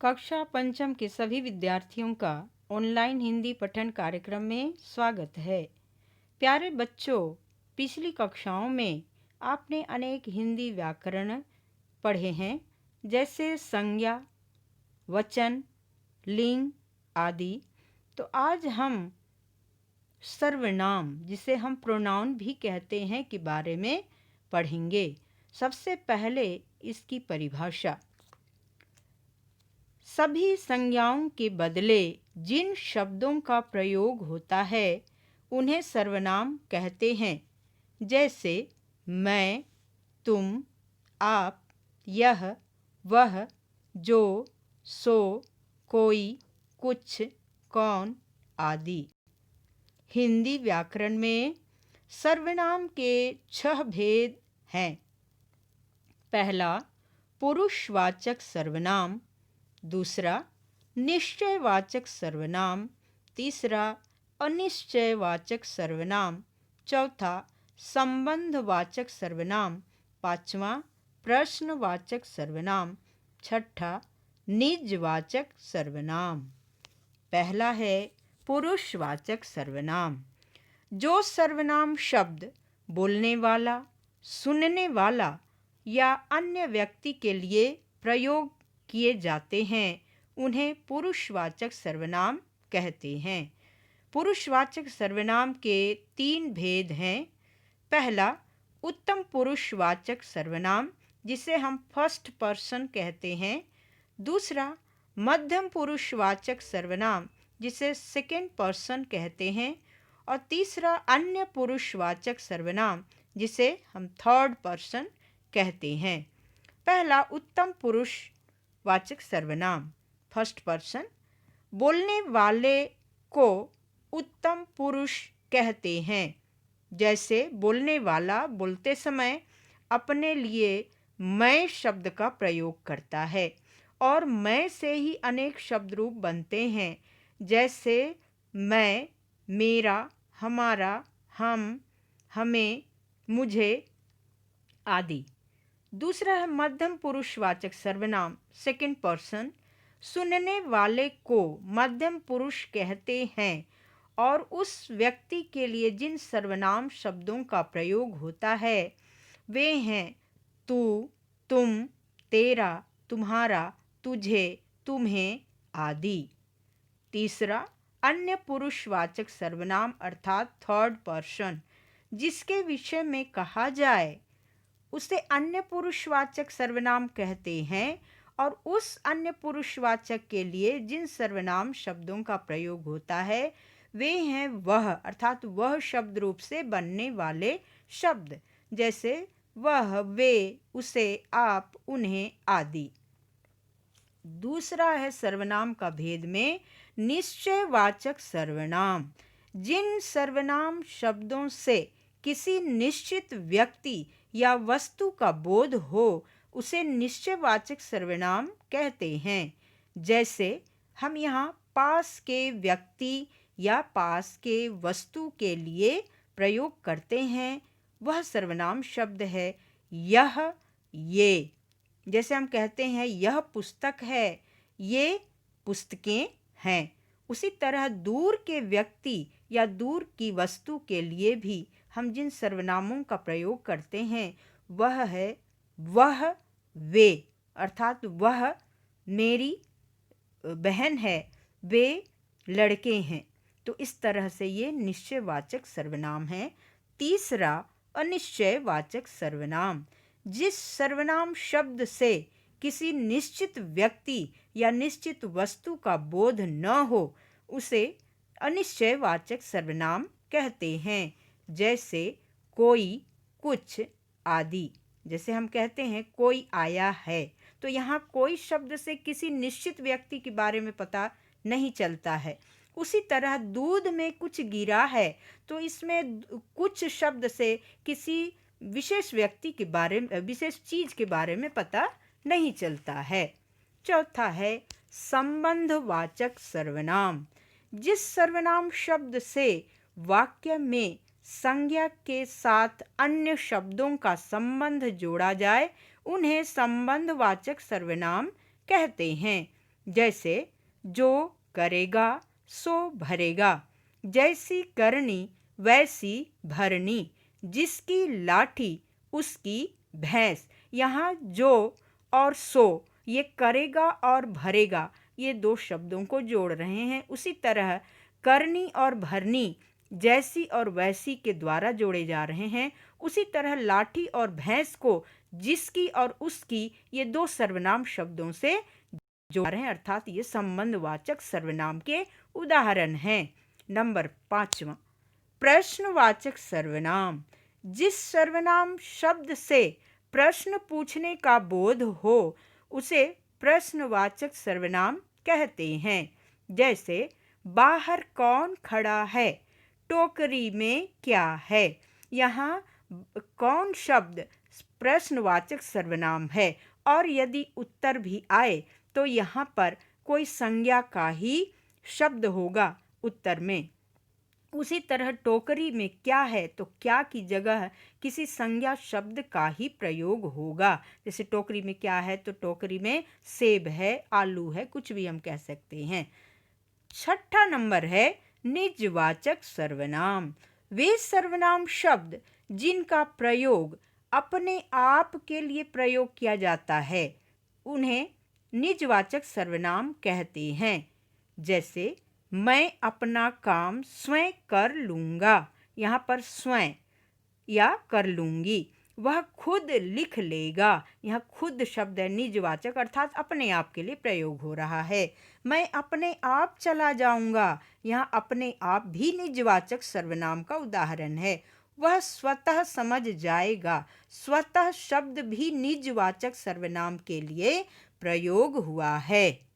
कक्षा पंचम के सभी विद्यार्थियों का ऑनलाइन हिंदी पठन कार्यक्रम में स्वागत है। प्यारे बच्चों, पिछली कक्षाओं में आपने अनेक हिंदी व्याकरण पढ़े हैं, जैसे संज्ञा, वचन, लिंग आदि। तो आज हम सर्वनाम, जिसे हम प्रोनाउन भी कहते हैं, के बारे में पढ़ेंगे। सबसे पहले इसकी परिभाषा। सभी संज्ञाओं के बदले जिन शब्दों का प्रयोग होता है उन्हें सर्वनाम कहते हैं, जैसे मैं, तुम, आप, यह, वह, जो, सो, कोई, कुछ, कौन आदि। हिंदी व्याकरण में सर्वनाम के 6 भेद हैं। पहला, पुरुषवाचक सर्वनाम। दूसरा, निश्चयवाचक सर्वनाम। तीसरा, अनिश्चयवाचक सर्वनाम। चौथा, संबंधवाचक सर्वनाम। पांचवा, प्रश्नवाचक सर्वनाम। छठा, निजवाचक सर्वनाम। पहला है पुरुषवाचक सर्वनाम। जो सर्वनाम शब्द बोलने वाला, सुनने वाला या अन्य व्यक्ति के लिए प्रयोग किए जाते हैं उन्हें पुरुषवाचक सर्वनाम कहते हैं। पुरुषवाचक सर्वनाम के 3 भेद हैं। पहला, उत्तम पुरुषवाचक सर्वनाम, जिसे हम फर्स्ट पर्सन कहते हैं। दूसरा, मध्यम पुरुषवाचक सर्वनाम, जिसे सेकेंड पर्सन कहते हैं। और तीसरा, अन्य पुरुषवाचक सर्वनाम, जिसे हम थर्ड पर्सन कहते हैं। पहला, उत्तम पुरुषवाचक सर्वनाम, फर्स्ट पर्सन। बोलने वाले को उत्तम पुरुष कहते हैं। जैसे बोलने वाला बोलते समय अपने लिए मैं शब्द का प्रयोग करता है और मैं से ही अनेक शब्द रूप बनते हैं, जैसे मैं, मेरा, हमारा, हम, हमें, मुझे आदि। दूसरा है मध्यम पुरुषवाचक सर्वनाम, सेकंड पर्सन। सुनने वाले को मध्यम पुरुष कहते हैं और उस व्यक्ति के लिए जिन सर्वनाम शब्दों का प्रयोग होता है वे हैं तू, तुम, तेरा, तुम्हारा, तुझे, तुम्हें आदि। तीसरा, अन्य पुरुषवाचक सर्वनाम अर्थात थर्ड पर्सन, जिसके विषय में कहा जाए उसे अन्य पुरुषवाचक सर्वनाम कहते हैं और उस अन्य पुरुषवाचक के लिए जिन सर्वनाम शब्दों का प्रयोग होता है वे हैं वह, अर्थात वह शब्द रूप से बनने वाले शब्द, जैसे वह, वे, उसे, आप, उन्हें आदि। दूसरा है सर्वनाम का भेद में निश्चयवाचक सर्वनाम। जिन सर्वनाम शब्दों से किसी निश्चित व्यक्ति या वस्तु का बोध हो उसे निश्चयवाचक सर्वनाम कहते हैं। जैसे हम यहाँ पास के व्यक्ति या पास के वस्तु के लिए प्रयोग करते हैं, वह सर्वनाम शब्द है यह, ये। जैसे हम कहते हैं यह पुस्तक है, ये पुस्तकें हैं। उसी तरह दूर के व्यक्ति या दूर की वस्तु के लिए भी हम जिन सर्वनामों का प्रयोग करते हैं वह है वह, वे, अर्थात वह मेरी बहन है, वे लड़के हैं। तो इस तरह से ये निश्चयवाचक सर्वनाम है। तीसरा, अनिश्चयवाचक सर्वनाम। जिस सर्वनाम शब्द से किसी निश्चित व्यक्ति या निश्चित वस्तु का बोध न हो उसे अनिश्चयवाचक सर्वनाम कहते हैं। जैसे कोई, कुछ आदि। जैसे हम कहते हैं कोई आया है, तो यहाँ कोई शब्द से किसी निश्चित व्यक्ति के बारे में पता नहीं चलता है। उसी तरह दूध में कुछ गिरा है, तो इसमें कुछ शब्द से किसी विशेष व्यक्ति के बारे में, विशेष चीज के बारे में पता नहीं चलता है। चौथा है संबंधवाचक सर्वनाम। जिस सर्वनाम शब्द से वाक्य में संज्ञा के साथ अन्य शब्दों का संबंध जोड़ा जाए उन्हें संबंधवाचक सर्वनाम कहते हैं। जैसे जो करेगा सो भरेगा, जैसी करनी वैसी भरनी, जिसकी लाठी उसकी भैंस। यहाँ जो और सो ये करेगा और भरेगा ये दो शब्दों को जोड़ रहे हैं। उसी तरह करनी और भरनी जैसी और वैसी के द्वारा जोड़े जा रहे हैं। उसी तरह लाठी और भैंस को जिसकी और उसकी ये दो सर्वनाम शब्दों से जोड़ रहे हैं, अर्थात ये संबंधवाचक सर्वनाम के उदाहरण हैं। नंबर 5वां, प्रश्नवाचक सर्वनाम। जिस सर्वनाम शब्द से प्रश्न पूछने का बोध हो उसे प्रश्नवाचक सर्वनाम कहते हैं। जैसे बाहर कौन खड़ा है, टोकरी में क्या है। यहाँ कौन शब्द प्रश्नवाचक सर्वनाम है और यदि उत्तर भी आए तो यहाँ पर कोई संज्ञा का ही शब्द होगा उत्तर में। उसी तरह टोकरी में क्या है तो क्या की जगह किसी संज्ञा शब्द का ही प्रयोग होगा। जैसे टोकरी में क्या है तो टोकरी में सेब है, आलू है, कुछ भी हम कह सकते हैं। 6ठा नंबर है निजवाचक सर्वनाम। वे सर्वनाम शब्द जिनका प्रयोग अपने आप के लिए प्रयोग किया जाता है उन्हें निजवाचक सर्वनाम कहते हैं। जैसे मैं अपना काम स्वयं कर लूँगा, यहाँ पर स्वयं या कर लूँगी। वह खुद लिख लेगा, यहाँ खुद शब्द है निजवाचक अर्थात अपने आप के लिए प्रयोग हो रहा है। मैं अपने आप चला जाऊँगा, यहाँ अपने आप भी निजवाचक सर्वनाम का उदाहरण है। वह स्वतः समझ जाएगा, स्वतः शब्द भी निजवाचक सर्वनाम के लिए प्रयोग हुआ है।